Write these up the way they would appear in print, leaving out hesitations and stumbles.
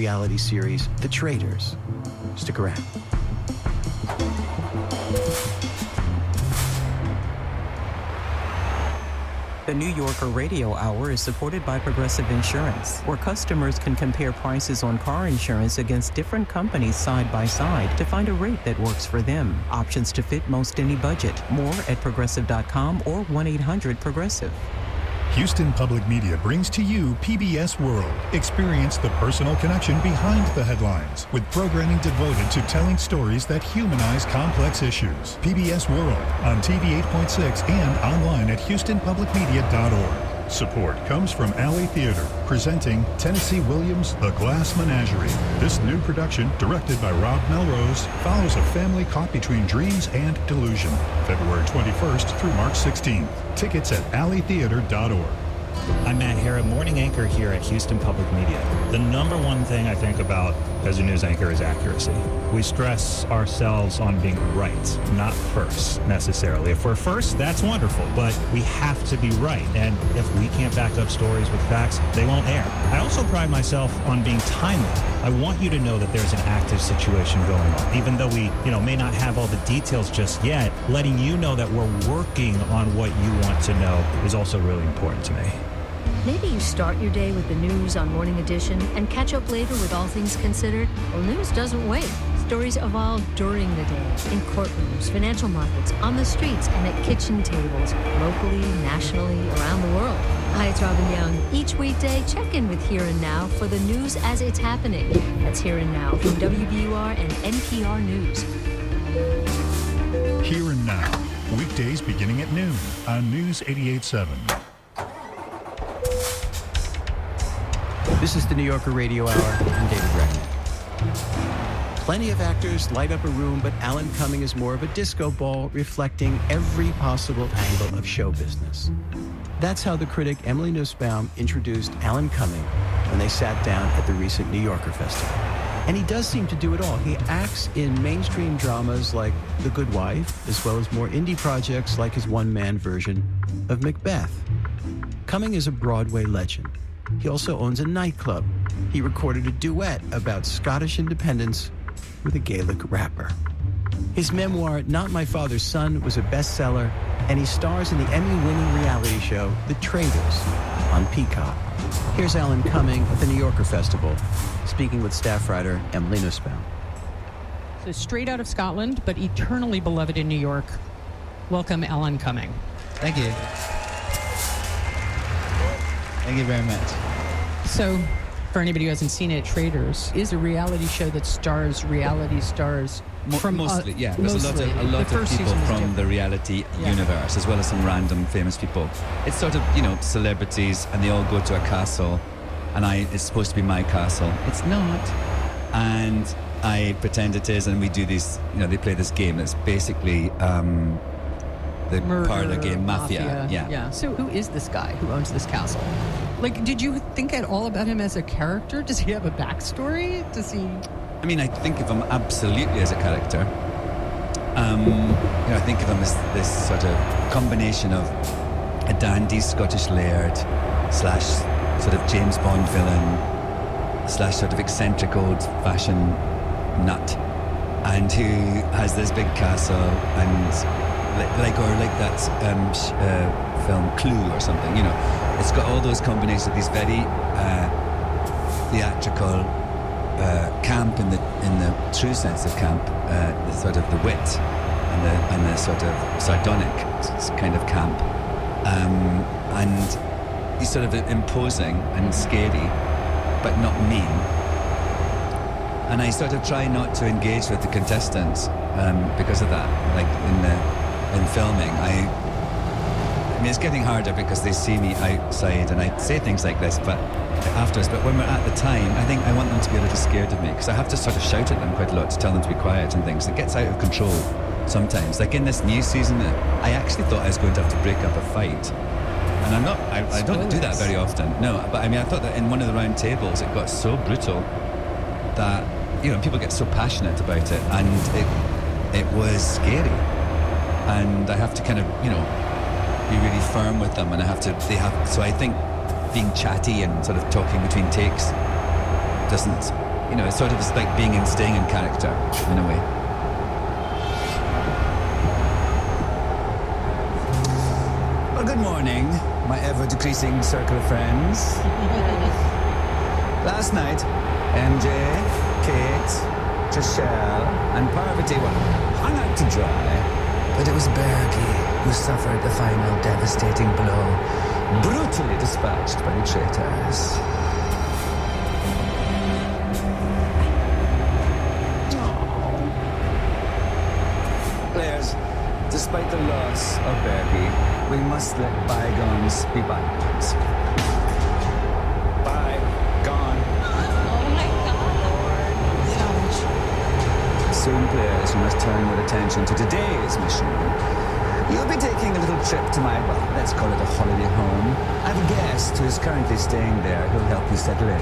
reality series, The Traitors. Stick around. The New Yorker Radio Hour is supported by Progressive Insurance, where customers can compare prices on car insurance against different companies side by side to find a rate that works for them. Options to fit most any budget. More at progressive.com or 1-800-PROGRESSIVE. Houston Public Media brings to you PBS World. Experience the personal connection behind the headlines with programming devoted to telling stories that humanize complex issues. PBS World on TV 8.6 and online at houstonpublicmedia.org. Support comes from Alley Theater, presenting Tennessee Williams' The Glass Menagerie. This new production, directed by Rob Melrose, follows a family caught between dreams and delusion. February 21st through March 16th. Tickets at alleytheater.org. I'm Matt Hara, morning anchor here at Houston Public Media. The number one thing I think about as a news anchor is accuracy. We stress ourselves on being right, not first necessarily. If we're first, that's wonderful, but we have to be right. And if we can't back up stories with facts, they won't air. I also pride myself on being timely. I want you to know that there's an active situation going on. Even though we, may not have all the details just yet, letting you know that we're working on what you want to know is also really important to me. Maybe you start your day with the news on Morning Edition and catch up later with All Things Considered. Well, news doesn't wait. Stories evolve during the day, in courtrooms, financial markets, on the streets, and at kitchen tables, locally, nationally, around the world. Hi, it's Robin Young. Each weekday, check in with Here and Now for the news as it's happening. That's Here and Now from WBUR and NPR News. Here and Now, weekdays beginning at noon on News 88.7. This is the New Yorker Radio Hour. I'm David Reckner. Plenty of actors light up a room, but Alan Cumming is more of a disco ball, reflecting every possible angle of show business. That's how the critic Emily Nussbaum introduced Alan Cumming when they sat down at the recent New Yorker Festival. And he does seem to do it all. He acts in mainstream dramas like The Good Wife, as well as more indie projects like his one-man version of Macbeth. Cumming is a Broadway legend. He also owns a nightclub. He recorded a duet about Scottish independence with a Gaelic rapper. His memoir, Not My Father's Son, was a bestseller, and he stars in the Emmy-winning reality show, The Traitors, on Peacock. Here's Alan Cumming at the New Yorker Festival, speaking with staff writer Emily Nussbaum. So straight out of Scotland, but eternally beloved in New York, welcome Alan Cumming. Thank you. Thank you very much. So, for anybody who hasn't seen it, Traitors is a reality show that stars reality stars. Mostly, yeah. There's mostly. a lot of people from different. The reality universe, as well as some random famous people. It's sort of, celebrities, and they all go to a castle, and it's supposed to be my castle. It's not. And I pretend it is, and we do these, they play this game that's basically the Murder, parlor game, Mafia. Yeah. So who is this guy who owns this castle? Like, did you think at all about him as a character? Does he have a backstory? Does he... I think of him absolutely as a character. I think of him as this sort of combination of a dandy Scottish laird / sort of James Bond villain / sort of eccentric old-fashioned nut, and who has this big castle and like that film Clue or something. It's got all those combinations of these very theatrical. Camp in the true sense of camp, the sort of the wit and the sort of sardonic kind of camp, and he's sort of imposing and scary, but not mean. And I sort of try not to engage with the contestants because of that. Like in filming, I mean it's getting harder because they see me outside and I say things like this, but afterwards, but when we're at the time, I think I want them to be a little scared of me because I have to sort of shout at them quite a lot to tell them to be quiet and things. It gets out of control sometimes. Like in this new season, I actually thought I was going to have to break up a fight, and I'm not. I don't do that very often. No, but I mean, I thought that in one of the round tables, it got so brutal that people get so passionate about it, and it was scary, and I have to kind of be really firm with them, and they have. So I think being chatty and sort of talking between takes doesn't it's sort of like staying in character in a way. Well, good morning, my ever-decreasing circle of friends. Last night, MJ, Kate, Trishelle, and Parvati were hung out to dry, but it was Bergie who suffered the final devastating blow, brutally dispatched by the traitors. Players, despite the loss of Bergie, we must let bygones be bygones. Soon, players, you must turn your attention to today's mission. You'll be taking a little trip to my, well, let's call it a holiday home. I have a guest who is currently staying there who'll help you settle in.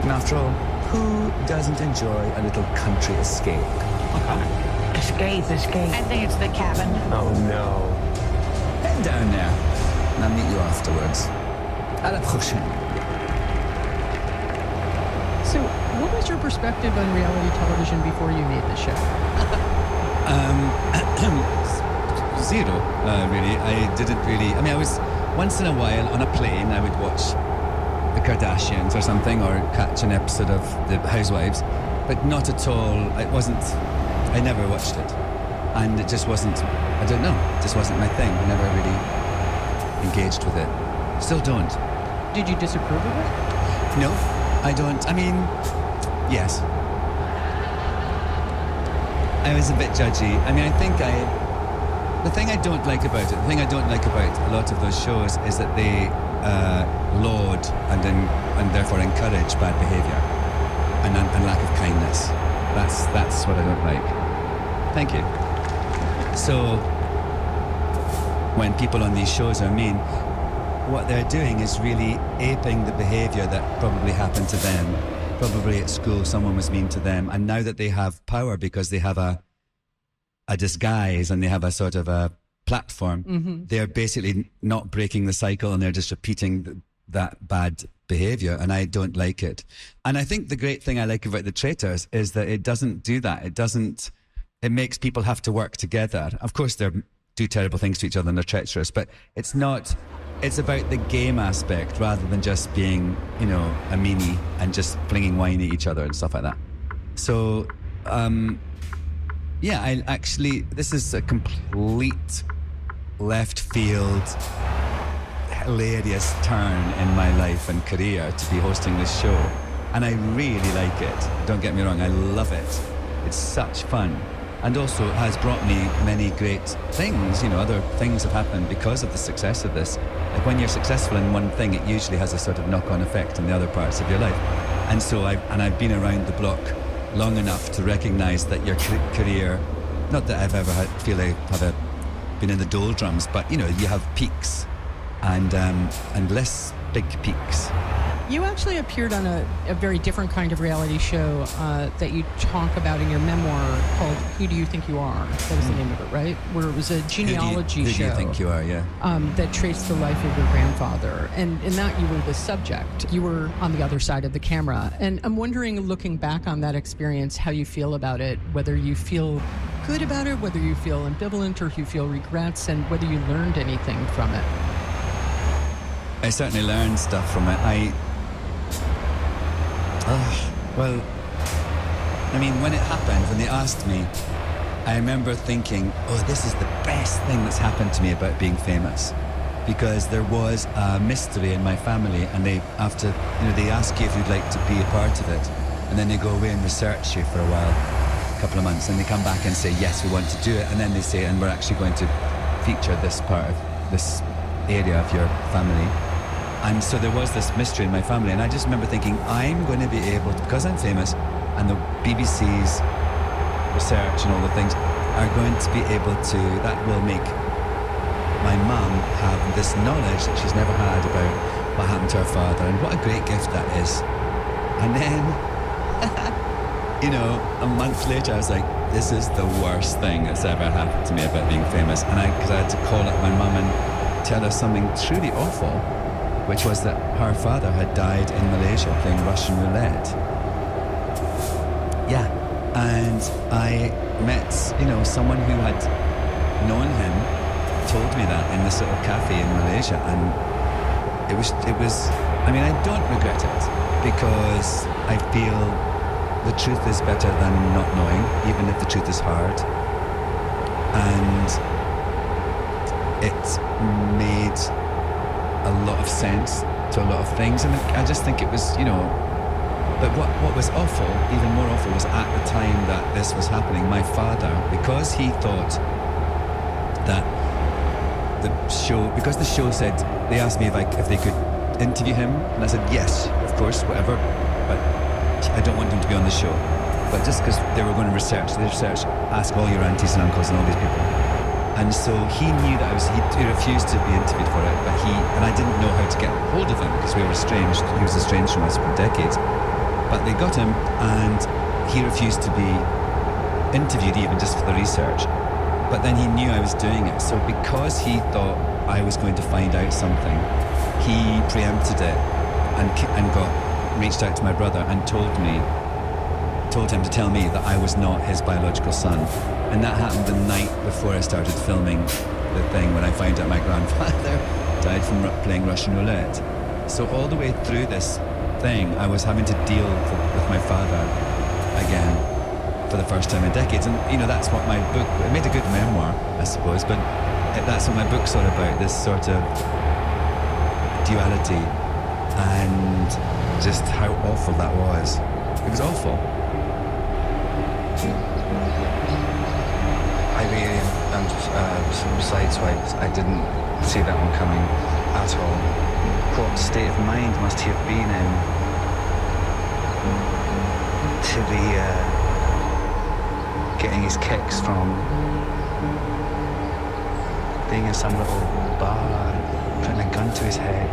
And after all, who doesn't enjoy a little country escape? Escape. I think it's the cabin. Oh, no. Head down there, and I'll meet you afterwards. À la prochaine. So, what was your perspective on reality television before you made the show? Zero, really. I didn't really... I mean, I was... Once in a while, on a plane, I would watch The Kardashians or something, or catch an episode of The Housewives, but not at all... It wasn't... I never watched it. And it just wasn't... I don't know. It just wasn't my thing. I never really engaged with it. Still don't. Did you disapprove of it? No, I don't. I mean, yes. I was a bit judgy. I mean, I think the thing I don't like about a lot of those shows is that they laud and therefore encourage bad behaviour and lack of kindness. That's what I don't like. Thank you. So, when people on these shows are mean, what they're doing is really aping the behaviour that probably happened to them. Probably at school someone was mean to them, and now that they have power because they have a disguise and they have a sort of a platform, they're basically not breaking the cycle and they're just repeating that bad behaviour, and I don't like it. And I think the great thing I like about The Traitors is that it doesn't do that. It makes people have to work together. Of course they do terrible things to each other and they're treacherous, but it's not... It's about the game aspect rather than just being, a meanie and just flinging wine at each other and stuff like that. So, I actually, this is a complete left field, hilarious turn in my life and career to be hosting this show. And I really like it. Don't get me wrong, I love it. It's such fun. And also it has brought me many great things. Other things have happened because of the success of this. Like when you're successful in one thing, it usually has a sort of knock-on effect in the other parts of your life. And so I've been around the block long enough to recognise that your career, not that I've ever feel I have been in the doldrums, but you have peaks and less big peaks. You actually appeared on a very different kind of reality show that you talk about in your memoir called Who Do You Think You Are? That was the name of it, right? Where it was a genealogy show. Who do you think you are, yeah. That traced the life of your grandfather. And in that, you were the subject. You were on the other side of the camera. And I'm wondering, looking back on that experience, how you feel about it, whether you feel good about it, whether you feel ambivalent, or if you feel regrets, and whether you learned anything from it. I certainly learned stuff from it. Well, I mean, when it happened, when they asked me, I remember thinking, this is the best thing that's happened to me about being famous. Because there was a mystery in my family, and they ask you if you'd like to be a part of it, and then they go away and research you for a while, a couple of months, and they come back and say, yes, we want to do it, and then they say, and we're actually going to feature this part of this area of your family. And so there was this mystery in my family, and I just remember thinking, I'm going to be able to, because I'm famous, and the BBC's research and all the things are going to be able to, that will make my mum have this knowledge that she's never had about what happened to her father, and what a great gift that is. And then, a month later, I was like, this is the worst thing that's ever happened to me about being famous. And because I had to call up my mum and tell her something truly awful, which was that her father had died in Malaysia playing Russian roulette. Yeah. And I met, someone who had known him, told me that in this little cafe in Malaysia, and it was, I don't regret it, because I feel the truth is better than not knowing, even if the truth is hard. And it made a lot of sense to a lot of things, and I just think it was, but what was awful, even more awful, was at the time that this was happening, my father, because he thought that because the show said, they asked me if they could interview him, and I said yes, of course, whatever, but I don't want him to be on the show. But just because they were going to research, ask all your aunties and uncles and all these people. And so he knew that he refused to be interviewed for it, and I didn't know how to get hold of him because we were estranged. He was estranged from us for decades. But they got him, and he refused to be interviewed even just for the research. But then he knew I was doing it. So because he thought I was going to find out something, he preempted it and reached out to my brother and told him to tell me that I was not his biological son. And that happened the night before I started filming the thing, when I found out my grandfather died from playing Russian roulette. So all the way through this thing, I was having to deal with my father again for the first time in decades. And that's what my book, it made a good memoir, I suppose, but that's what my book's all about, this sort of duality and just how awful that was. It was awful. I really am sideswiped. I didn't see that one coming at all. What state of mind must he have been in to be getting his kicks from being in some little bar, putting a gun to his head.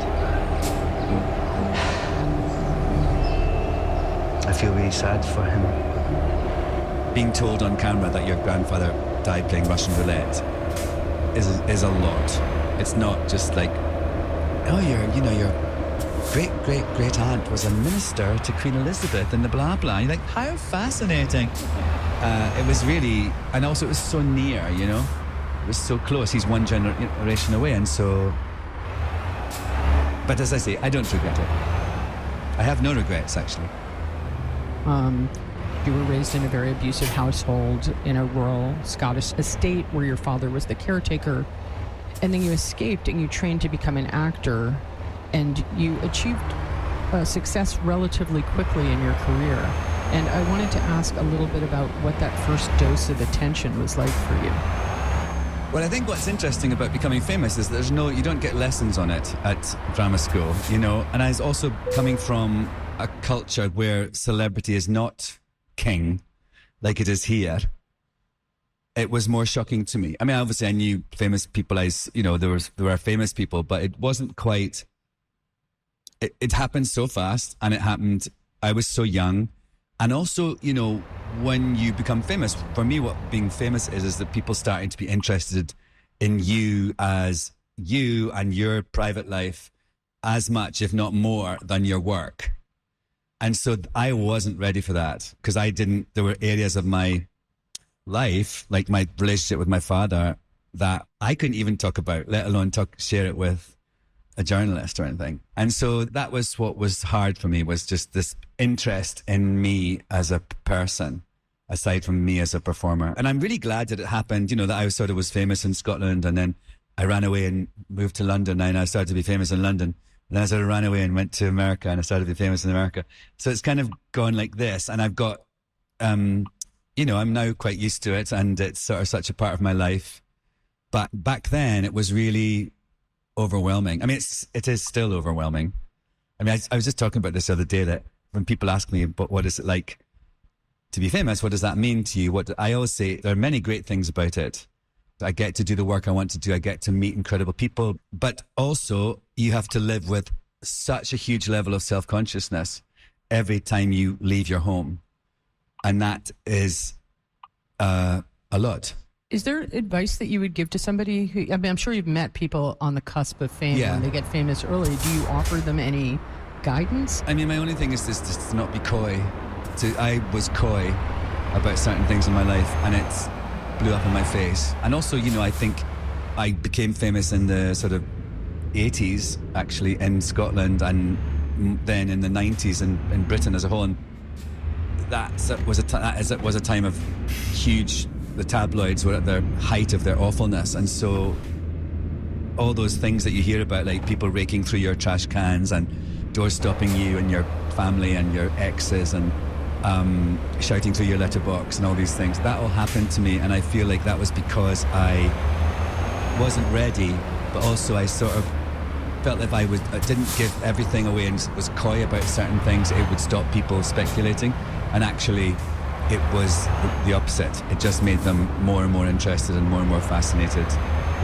I feel really sad for him. Being told on camera that your grandfather died playing Russian roulette is a lot. It's not just like, oh, your great aunt was a minister to Queen Elizabeth and the blah blah. You're like, how fascinating. It was really, and also it was so near, it was so close. He's one generation away, and so, but as I say, I don't regret it. I have no regrets, actually. You were raised in a very abusive household in a rural Scottish estate where your father was the caretaker, and then you escaped and you trained to become an actor, and you achieved success relatively quickly in your career. And I wanted to ask a little bit about what that first dose of attention was like for you. Well, I think what's interesting about becoming famous is you don't get lessons on it at drama school, and I was also coming from a culture where celebrity is not king like it is here. It was more shocking to me. I mean, obviously I knew famous people, there were famous people, but it wasn't quite, it happened so fast, and I was so young. And also, when you become famous, for me, what being famous is that people starting to be interested in you as you and your private life as much, if not more, than your work. And so I wasn't ready for that, because there were areas of my life, like my relationship with my father, that I couldn't even talk about, let alone share it with a journalist or anything. And so that was what was hard for me, was just this interest in me as a person, aside from me as a performer. And I'm really glad that it happened, that I sort of was famous in Scotland, and then I ran away and moved to London, and I started to be famous in London. And then I sort of ran away and went to America, and I started to be famous in America. So it's kind of gone like this. And I've got, I'm now quite used to it, and it's sort of such a part of my life. But back then it was really overwhelming. I mean, it is still overwhelming. I mean, I was just talking about this the other day, that when people ask me, but what is it like to be famous? What does that mean to you? I always say there are many great things about it. I get to do the work I want to do. I get to meet incredible people, but also you have to live with such a huge level of self-consciousness every time you leave your home. And that is a lot. Is there advice that you would give to somebody who, I mean, I'm sure you've met people on the cusp of fame when they get famous early. Do you offer them any guidance? I mean, my only thing is just to not be coy. I was coy about certain things in my life, and it blew up in my face. And also, I think I became famous in the sort of 80s, actually, in Scotland, and then in the 90s in Britain as a whole. And that was a time of huge. The tabloids were at their height of their awfulness, and so all those things that you hear about, like people raking through your trash cans and door-stopping you and your family and your exes and shouting through your letterbox and all these things, that all happened to me, and I feel like that was because I wasn't ready, but also I sort of felt if I didn't give everything away and was coy about certain things, it would stop people speculating, and actually it was the opposite. It just made them more and more interested and more fascinated.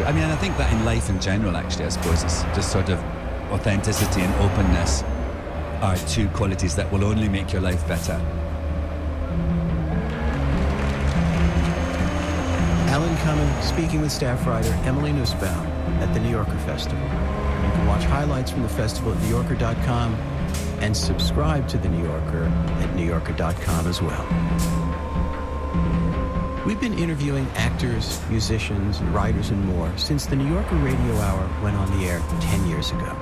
I mean, and I think that in life in general, actually, I suppose, it's just sort of authenticity and openness are two qualities that will only make your life better. Alan Cumming speaking with staff writer Emily Nussbaum at the New Yorker Festival. You can watch highlights from the festival at NewYorker.com and subscribe to The New Yorker at NewYorker.com as well. We've been interviewing actors, musicians, and writers and more since the New Yorker Radio Hour went on the air 10 years ago.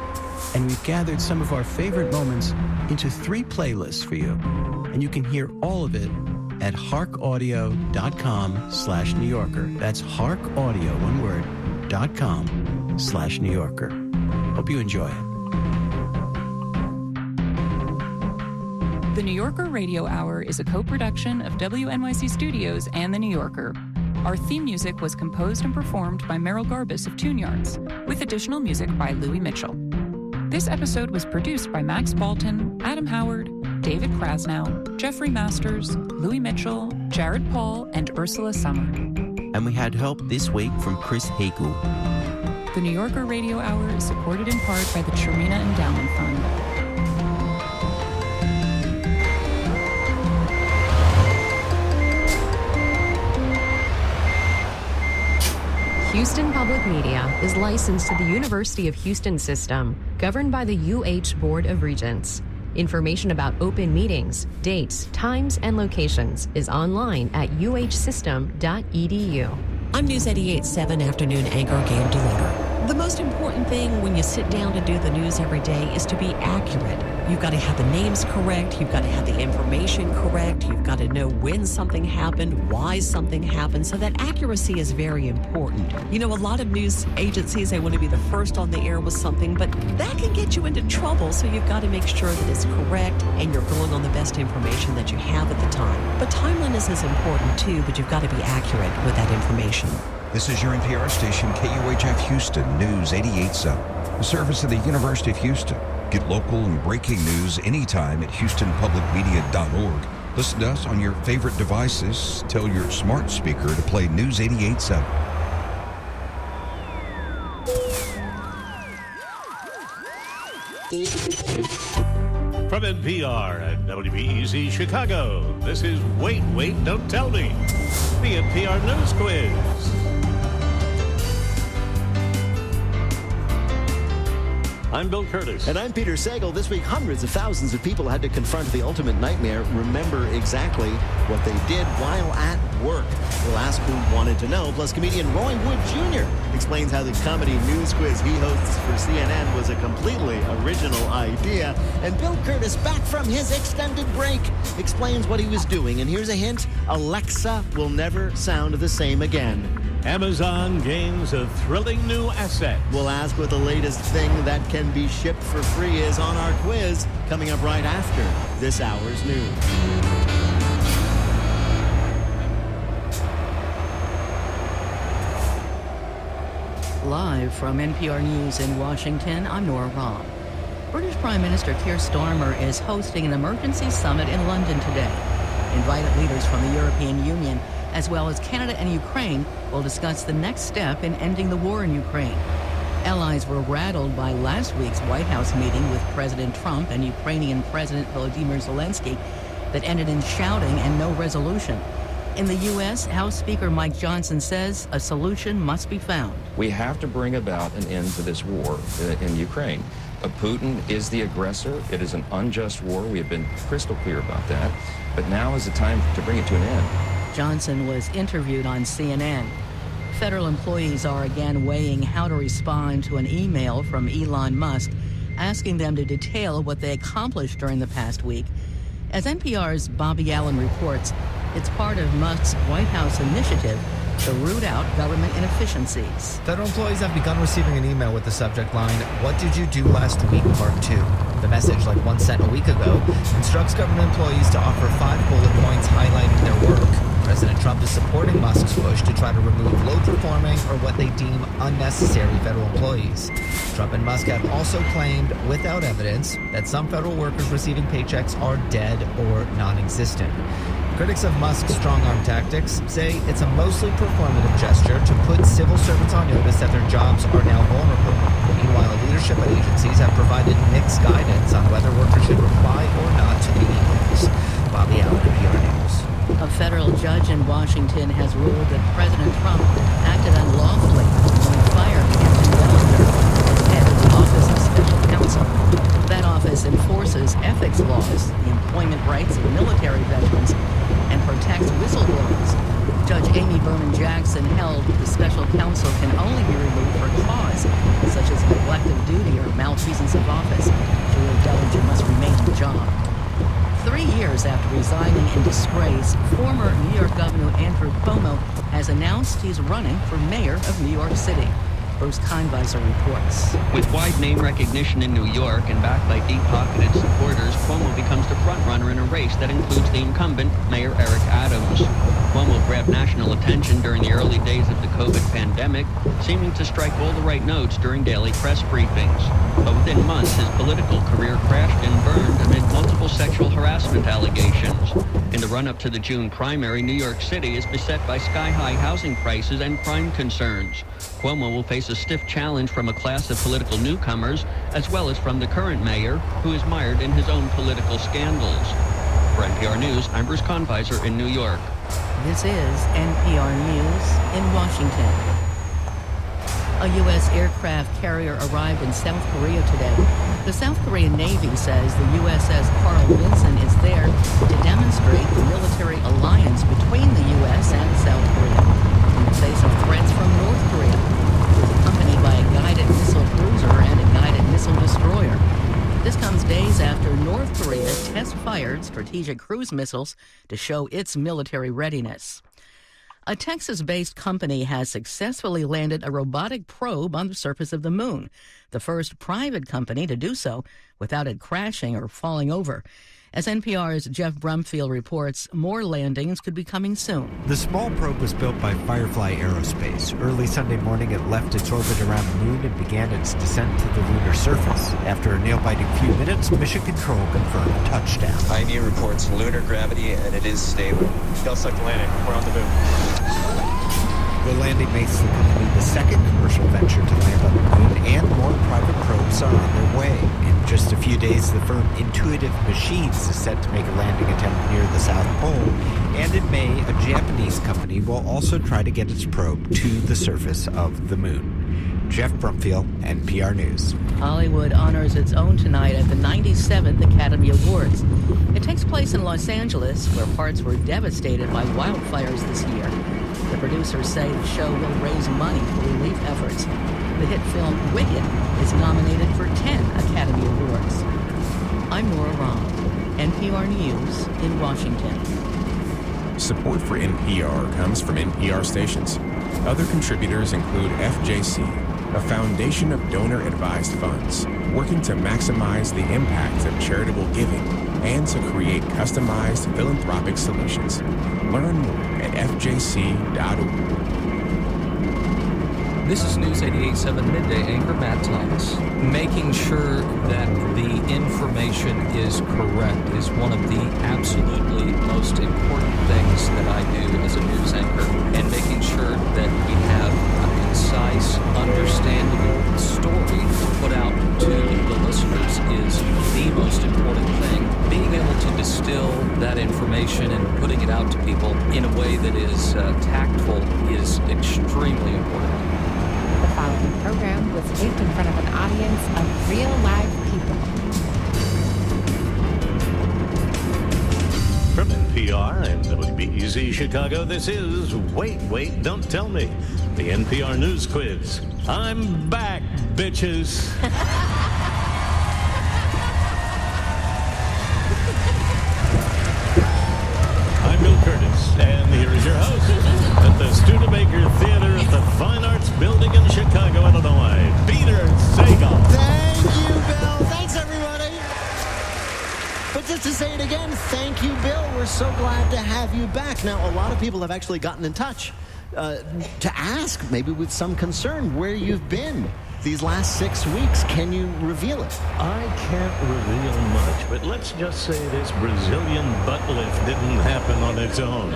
And we've gathered some of our favorite moments into 3 playlists for you. And you can hear all of it at harkaudio.com/New Yorker. That's harkaudio, one word, .com/New Yorker. Hope you enjoy it. The New Yorker Radio Hour is a co-production of WNYC Studios and The New Yorker. Our theme music was composed and performed by Merrill Garbus of Tune Yards, with additional music by Louis Mitchell. This episode was produced by Max Balton, Adam Howard, David Krasnow, Jeffrey Masters, Louis Mitchell, Jared Paul, and Ursula Summer. And we had help this week from Chris Hagel. The New Yorker Radio Hour is supported in part by the Cherena Endowment Fund. Houston Public Media is licensed to the University of Houston system, governed by the UH Board of Regents. Information about open meetings, dates, times, and locations is online at uhsystem.edu. I'm News 88.7 afternoon anchor Gail DeLauder. The most important thing when you sit down to do the news every day is to be accurate. You've got to have the names correct. You've got to have the information correct. You've got to know when something happened, why something happened. So that accuracy is very important. A lot of news agencies, they want to be the first on the air with something, but that can get you into trouble. So you've got to make sure that it's correct and you're going on the best information that you have at the time. But timeliness is important too, but you've got to be accurate with that information. This is your NPR station, KUHF Houston News 88.7, a service of the University of Houston. Get local and breaking news anytime at HoustonPublicMedia.org. Listen to us on your favorite devices. Tell your smart speaker to play News 88.7. From NPR and WBEZ Chicago, this is Wait, Don't Tell Me, the NPR News Quiz. I'm Bill Curtis. And I'm Peter Sagal. This week, hundreds of thousands of people had to confront the ultimate nightmare, remember exactly what they did while at work. We'll ask who wanted to know. Plus, comedian Roy Wood Jr. explains how the comedy news quiz he hosts for CNN was a completely original idea. And Bill Curtis, back from his extended break, explains what he was doing. And here's a hint, Alexa will never sound the same again. Amazon gains a thrilling new asset. We'll ask what the latest thing that can be shipped for free is on our quiz, coming up right after this hour's news. Live from NPR News in Washington, I'm Nora Rahm. British Prime Minister Keir Starmer is hosting an emergency summit in London today. Invited leaders from the European Union, as well as Canada and Ukraine, will discuss the next step in ending the war in Ukraine. Allies were rattled by last week's White House meeting with President Trump and Ukrainian President Volodymyr Zelensky that ended in shouting and no resolution. In the U.S., House Speaker Mike Johnson says a solution must be found. We have to bring about an end to this war in Ukraine. Putin is the aggressor. It is an unjust war. We have been crystal clear about that. But now is the time to bring it to an end. Johnson was interviewed on CNN. Federal employees are again weighing how to respond to an email from Elon Musk asking them to detail what they accomplished during the past week. As NPR's Bobby Allen reports, it's part of Musk's White House initiative to root out government inefficiencies. Federal employees have begun receiving an email with the subject line, "What did you do last week, Part 2?" The message, like one sent a week ago, instructs government employees to offer 5 bullet points highlighting their work. President Trump is supporting Musk's push to try to remove low-performing or what they deem unnecessary federal employees. Trump and Musk have also claimed, without evidence, that some federal workers receiving paychecks are dead or non-existent. Critics of Musk's strong-arm tactics say it's a mostly performative gesture to put civil servants on notice that their jobs are now vulnerable. Meanwhile, leadership at agencies have provided mixed guidance on whether workers should reply or not to the emails. Bobby Allen, NPR News. A federal judge in Washington has ruled that President Trump acted unlawfully when he fired Captain Wellinger as head of the Office of Special Counsel. That office enforces ethics laws, the employment rights of military veterans, and protects whistleblowers. Judge Amy Berman Jackson held the special counsel can only be removed for cause, such as neglect of duty or malfeasance of office. She ruled Dellinger must remain in the job. 3 years after resigning in disgrace, former New York Governor Andrew Cuomo has announced he's running for mayor of New York City. Bruce Kahnweiser reports. With wide name recognition in New York and backed by deep-pocketed supporters, Cuomo becomes the front-runner in a race that includes the incumbent, Mayor Eric Adams. Cuomo grabbed national attention during the early days of the COVID pandemic, seeming to strike all the right notes during daily press briefings. But within months, his political career crashed and burned amid multiple sexual harassment allegations. In the run-up to the June primary, New York City is beset by sky-high housing prices and crime concerns. Cuomo will face a stiff challenge from a class of political newcomers, as well as from the current mayor, who is mired in his own political scandals. For NPR News, I'm Bruce Kahnweiser in New York. This is NPR News in Washington. A U.S. aircraft carrier arrived in South Korea today. The South Korean Navy says the USS Carl Vinson is there to demonstrate the military alliance between the U.S. and South Korea in the face of threats from North Korea. It was accompanied by a guided missile cruiser and a guided missile destroyer. This comes days after North Korea test-fired strategic cruise missiles to show its military readiness. A Texas-based company has successfully landed a robotic probe on the surface of the moon, the first private company to do so without it crashing or falling over. As NPR's Jeff Brumfield reports, more landings could be coming soon. The small probe was built by Firefly Aerospace. Early Sunday morning, it left its orbit around the moon and began its descent to the lunar surface. After a nail-biting few minutes, Mission Control confirmed touchdown. Pioneer reports lunar gravity, and it is stable. Self-sucked landing. We're on the moon. The landing makes the company the second commercial venture to land on the moon, and more private probes are on their way. In just a few days, the firm Intuitive Machines is set to make a landing attempt near the South Pole, and in May, a Japanese company will also try to get its probe to the surface of the moon. Jeff Brumfield, NPR News. Hollywood honors its own tonight at the 97th Academy Awards. It takes place in Los Angeles, where parts were devastated by wildfires this year. The producers say the show will raise money for relief efforts. The hit film Wicked is nominated for 10 Academy Awards. I'm Nora Rahm, NPR News in Washington. Support for NPR comes from NPR stations. Other contributors include FJC, a foundation of donor-advised funds working to maximize the impact of charitable giving and to create customized philanthropic solutions. Learn more at fjc.org. This is News 88.7 Midday anchor Matt Thomas. Making sure that the information is correct is one of the absolutely most important things that I do as a news anchor. And making sure that we have a concise, understandable story to put out to the listeners is the most important thing. Being able to distill that information and putting it out to people in a way that is tactful is extremely important. The following program was taped in front of an audience of real live people. From NPR and WBEZ Chicago, this is Wait, Wait, Don't Tell Me, the NPR News Quiz. I'm back, bitches. I'm Bill Curtis, and here is your host at the Studebaker Theater at the Fine Arts Building in Chicago, Illinois, Peter Sagal. Thank you, Bill. Thanks, everybody. But just to say it again, thank you, Bill. We're so glad to have you back. Now, a lot of people have actually gotten in touch to ask, maybe with some concern, where you've been these last 6 weeks. Can you reveal it? I can't reveal much, but let's just say this Brazilian butt lift didn't happen on its own.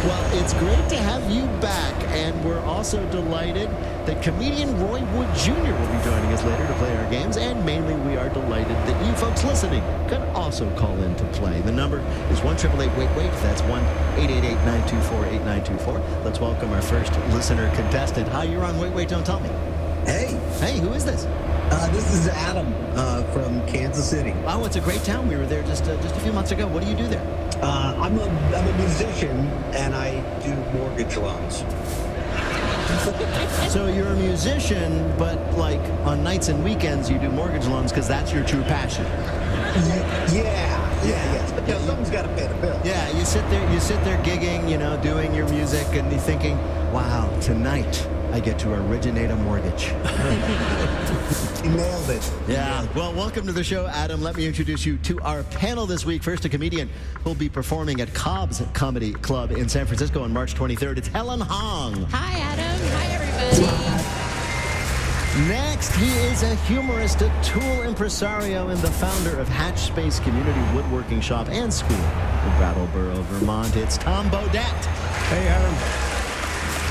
Well, it's great to have you back, and we're also delighted that comedian Roy Wood Jr. will be joining us later to play our games, and mainly we are delighted that you folks listening can also call in to play. The number is 1-888-WAIT-WAIT. That's 1-888-924-8924. Let's welcome our first listener contestant. Hi, you're on Wait, Wait, Don't Tell Me. Hey. Hey, who is this? This is Adam from Kansas City. Oh, it's a great town. We were there just a few months ago. What do you do there? I'm a musician, and I do mortgage loans. So you're a musician, but like on nights and weekends you do mortgage loans because that's your true passion. Yes. But someone's got to pay the bill. Yeah, you sit there gigging, doing your music, and you're thinking, wow, tonight I get to originate a mortgage. You nailed it. Yeah. Well, welcome to the show, Adam. Let me introduce you to our panel this week. First, a comedian who'll be performing at Cobb's Comedy Club in San Francisco on March 23rd. It's Helen Hong. Hi, Adam. Hi, everybody. Next, he is a humorist, a tool impresario, and the founder of Hatch Space Community Woodworking Shop and School in Brattleboro, Vermont. It's Tom Bodette. Hey, Adam.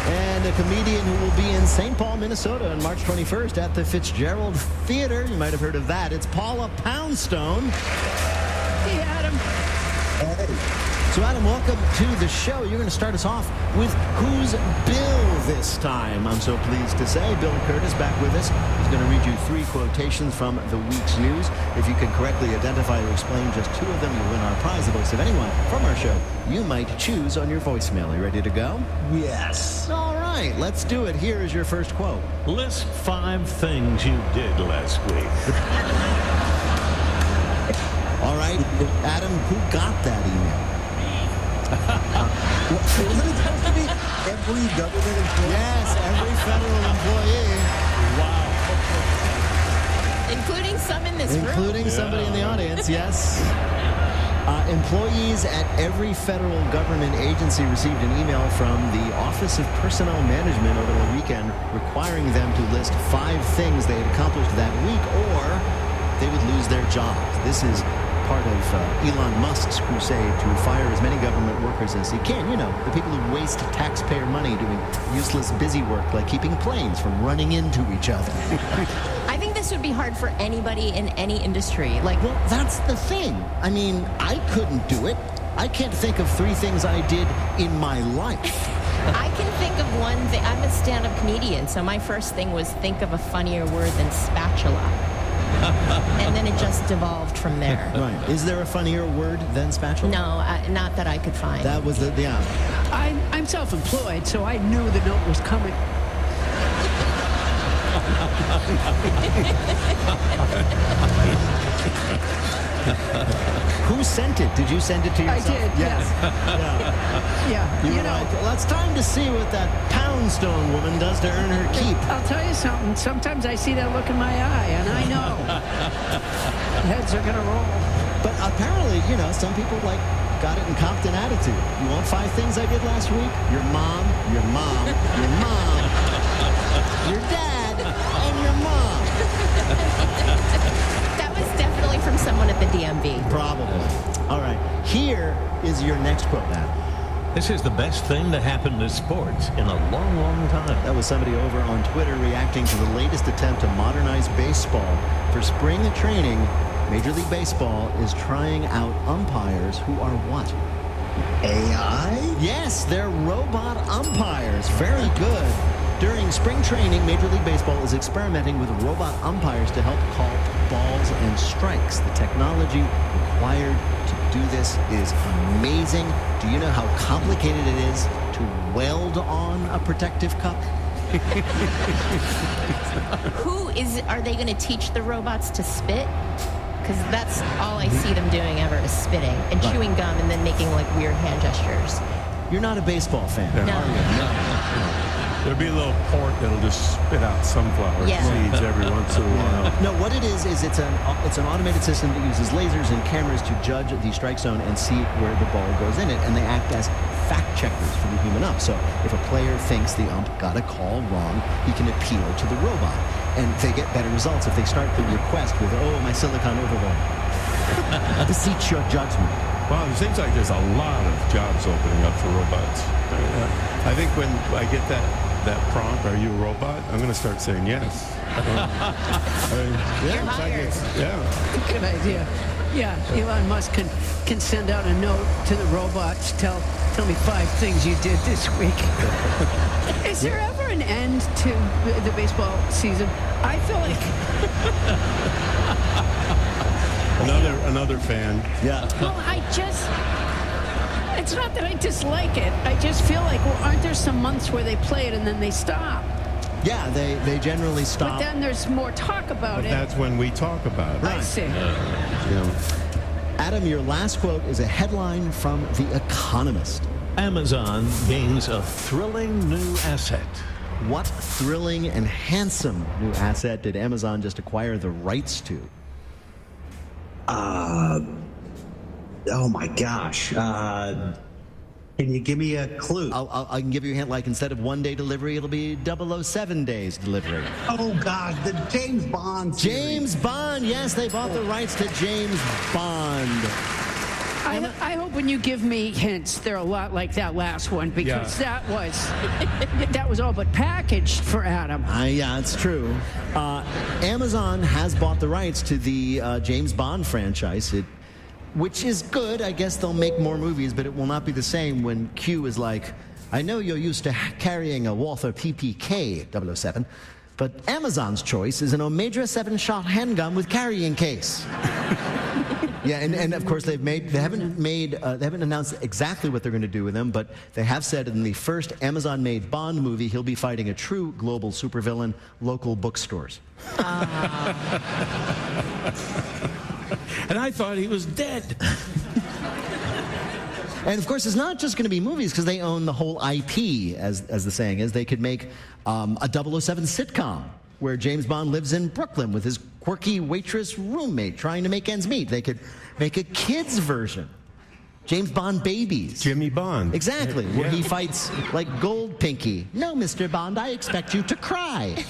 And a comedian who will be in St. Paul, Minnesota on March 21st at the Fitzgerald Theater. You might have heard of that. It's Paula Poundstone. Hey, Adam. Hey. So, Adam, welcome to the show. You're going to start us off with Who's Bill this time. I'm so pleased to say Bill Curtis back with us. He's going to read you 3 quotations from the week's news. If you can correctly identify or explain just 2 of them, you'll win our prize, the voice of anyone from our show you might choose on your voicemail. Are you ready to go? Yes. All right, let's do it. Here is your first quote. List 5 things you did last week. All right, Adam, who got that email? Wasn't it supposed to be every government employee? Yes, every federal employee. Wow. Including some in this room. Including somebody in the audience, yes. Employees at every federal government agency received an email from the Office of Personnel Management over the weekend requiring them to list 5 things they had accomplished that week or they would lose their jobs. This is part of Elon Musk's crusade to fire as many government workers as he can. The people who waste taxpayer money doing useless busy work like keeping planes from running into each other. I think this would be hard for anybody in any industry. Well, that's the thing. I mean, I couldn't do it. I can't think of 3 things I did in my life. I can think of one thing. I'm a stand-up comedian, so my first thing was think of a funnier word than spatula. And then it just devolved from there. Right. Is there a funnier word than spatula? No, not that I could find. That was yeah. I'm self-employed, so I knew the note was coming. Who sent it? Did you send it to yourself? I did, yes. Yeah. You were like, well, it's time to see what that Poundstone woman does to earn her keep. I'll tell you something. Sometimes I see that look in my eye, and I know heads are going to roll. But apparently, some people got it and copped an attitude. You want 5 things I did last week? Your mom, your mom, your mom, your dad, and your mom. That was definitely from someone at the DMV. Probably. All right. Here is your next quote, Adam. This is the best thing to happen to sports in a long, long time. That was somebody over on Twitter reacting to the latest attempt to modernize baseball. For spring training, Major League Baseball is trying out umpires who are what? AI? Yes, they're robot umpires. Very good. During spring training, Major League Baseball is experimenting with robot umpires to help call balls and strikes. The technology required to do this is amazing. Do you know how complicated it is to weld on a protective cup? Are they going to teach the robots to spit? Because that's all I see them doing ever is spitting and chewing gum and then making like weird hand gestures. You're not a baseball fan, No. are you? There'll be a little port that'll just spit out sunflower seeds every once in a while. No, what it is it's an automated system that uses lasers and cameras to judge the strike zone and see where the ball goes in it, and they act as fact checkers for the human ump. So if a player thinks the ump got a call wrong, he can appeal to the robot, and they get better results if they start the request with, "Oh, my silicon overload." Beseech your judgment. Wow, it seems like there's a lot of jobs opening up for robots. I think when I get that prompt, "Are you a robot?" I'm going to start saying yes. You're hired. Yeah. Good idea. Yeah, Elon Musk can send out a note to the robots. Tell me 5 things you did this week. Is there ever an end to the baseball season? I feel like another fan. Yeah. Well, it's not that I dislike it. I just feel like, well, aren't there some months where they play it and then they stop? Yeah, they generally stop. But then there's more talk about it. That's when we talk about it. I see. Adam, your last quote is a headline from The Economist. Amazon gains a thrilling new asset. What thrilling and handsome new asset did Amazon just acquire the rights to? Oh my gosh. Can you give me a clue? I can give you a hint. Like, instead of 1-day delivery, it'll be 007 days delivery. Oh God, the James Bond series. James Bond. Yes, they bought the rights to James Bond. I hope when you give me hints, they're a lot like that last one, because that was all but packaged for Adam. Yeah, it's true. Amazon has bought the rights to the James Bond franchise, which is good. I guess they'll make more movies, but it will not be the same when Q is like, "I know you're used to carrying a Walther PPK 007, but Amazon's choice is an Omega 7-shot handgun with carrying case." Yeah, and of course they haven't announced exactly what they're going to do with him, but they have said in the first Amazon-made Bond movie, he'll be fighting a true global supervillain, local bookstores. And I thought he was dead. And of course, it's not just going to be movies, because they own the whole IP, as the saying is. They could make a 007 sitcom where James Bond lives in Brooklyn with his quirky waitress roommate trying to make ends meet. They could make a kids version. James Bond Babies. Jimmy Bond. Exactly, where he fights like Gold Pinky. "No, Mr. Bond, I expect you to cry."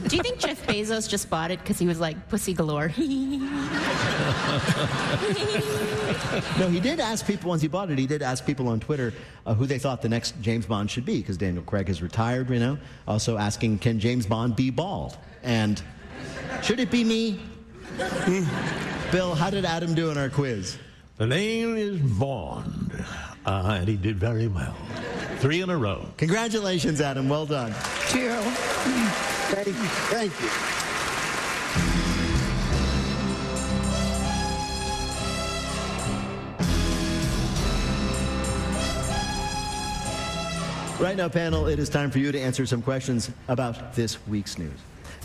Do you think Jeff Bezos just bought it because he was like pussy galore? No, he did ask people, once he bought it, he did ask people on Twitter who they thought the next James Bond should be, because Daniel Craig is retired, Also asking, can James Bond be bald? And should it be me? Bill, how did Adam do in our quiz? The name is Bond, and he did very well. 3 in a row. Congratulations, Adam. Well done. Cheers. Thank you. Right now, panel, it is time for you to answer some questions about this week's news.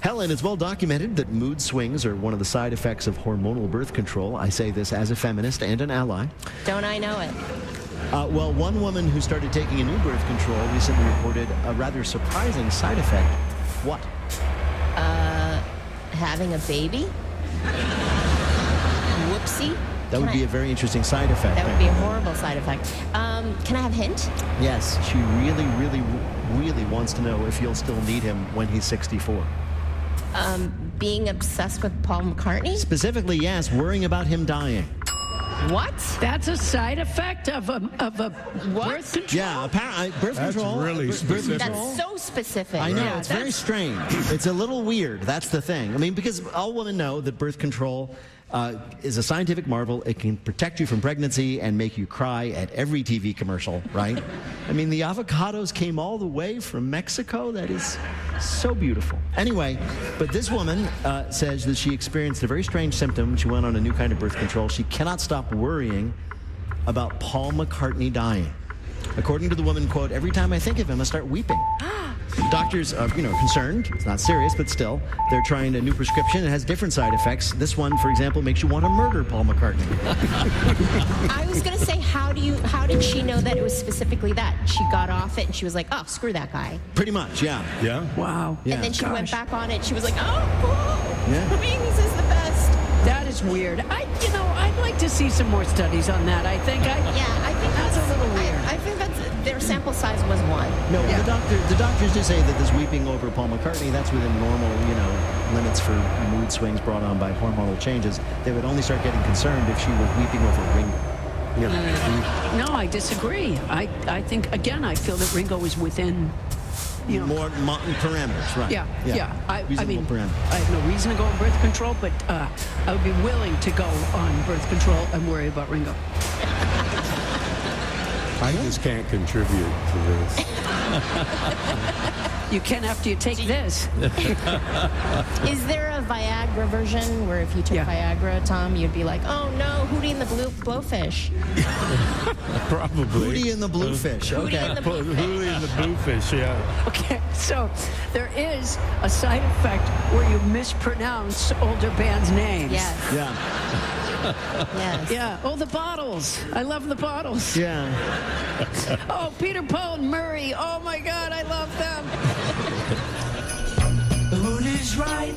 Helen, it's well documented that mood swings are one of the side effects of hormonal birth control. I say this as a feminist and an ally. Don't I know it? Well, one woman who started taking a new birth control recently reported a rather surprising side effect. What? Having a baby? Whoopsie. That would be a very interesting side effect. That would be a horrible side effect. Can I have a hint? Yes, she really, really, really wants to know if you'll still need him when he's 64. Being obsessed with Paul McCartney? Specifically, yes, worrying about him dying. What? That's a side effect of a birth control? Yeah, apparently birth control. That's really specific. That's so specific. I know, it's very strange. It's a little weird. That's the thing. I mean, because all women know that birth control is a scientific marvel. It can protect you from pregnancy and make you cry at every TV commercial, right? I mean, the avocados came all the way from Mexico. That is so beautiful. Anyway, but this woman says that she experienced a very strange symptom. She went on a new kind of birth control. She cannot stop worrying about Paul McCartney dying. According to the woman, quote, every time I think of him, I start weeping. Doctors are, concerned. It's not serious, but still, they're trying a new prescription. It has different side effects. This one, for example, makes you want to murder Paul McCartney. I was going to say, how did she know that it was specifically that? She got off it and she was like, oh, screw that guy. Pretty much, yeah. Yeah? Wow. Yeah. And then she went back on it. She was like, oh, cool. Yeah. Wings is the best. That is weird. I'd like to see some more studies on that. I think that's a little weird. I think their sample size was 1. No, the doctors do say that this weeping over Paul McCartney, that's within normal, limits for mood swings brought on by hormonal changes. They would only start getting concerned if she was weeping over Ringo. No, I disagree. I think, again, I feel that Ringo is within... more parameters, right? Yeah. I mean, parameters. I have no reason to go on birth control, but I would be willing to go on birth control and worry about Ringo. I just can't contribute to this. You can after you take this. Is there a Viagra version where if you took Viagra, Tom, you'd be like, oh no, Hootie and the Blowfish? Probably. Hootie and the Bluefish. Okay. Hootie and the Bluefish, yeah. Okay, so there is a side effect where you mispronounce older bands' names. Yes. Yeah. Yes. Yeah. Oh, the bottles. I love the bottles. Yeah. Oh, Peter, Paul, and Murray. Oh, my God, I love them. Who is right?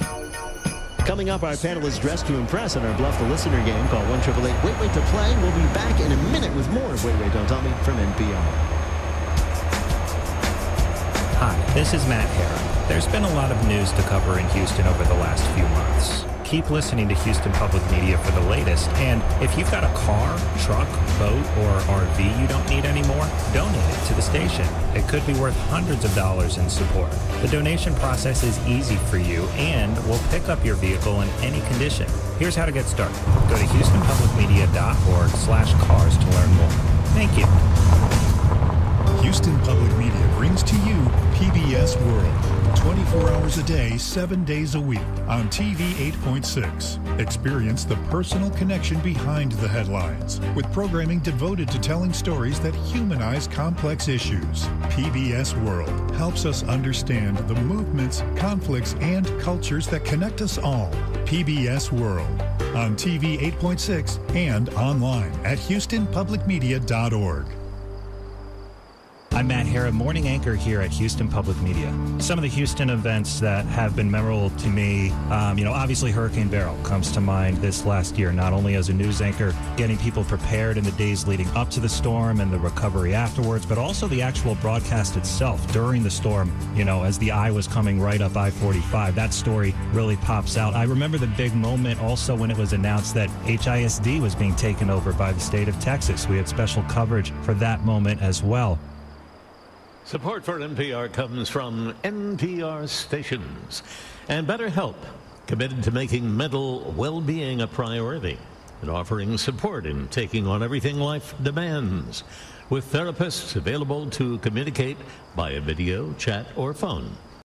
Coming up, our panel is dressed to impress in our Bluff the Listener game called 1-888 Wait Wait to play. We'll be back in a minute with more of Wait Wait Don't Tell Me from NPR. Hi, this is Matt Hara. There's been a lot of news to cover in Houston over the last few months. Keep listening to Houston Public Media for the latest, and if you've got a car, truck, boat, or RV you don't need anymore, donate it to the station. It could be worth hundreds of dollars in support. The donation process is easy for you, and we'll pick up your vehicle in any condition. Here's how to get started. Go to HoustonPublicMedia.org/cars to learn more. Thank you. Houston Public Media brings to you PBS World. 24 hours a day, 7 days a week on TV 8.6. Experience the personal connection behind the headlines with programming devoted to telling stories that humanize complex issues. PBS World helps us understand the movements, conflicts, and cultures that connect us all. PBS World on TV 8.6 and online at HoustonPublicMedia.org. I'm Matt Hara, morning anchor here at Houston Public Media. Some of the Houston events that have been memorable to me, obviously Hurricane Beryl comes to mind this last year, not only as a news anchor, getting people prepared in the days leading up to the storm and the recovery afterwards, but also the actual broadcast itself during the storm, as the eye was coming right up I-45. That story really pops out. I remember the big moment also when it was announced that HISD was being taken over by the state of Texas. We had special coverage for that moment as well. Support for NPR comes from NPR stations and BetterHelp, committed to making mental well-being a priority and offering support in taking on everything life demands, with therapists available to communicate via video, chat, or phone.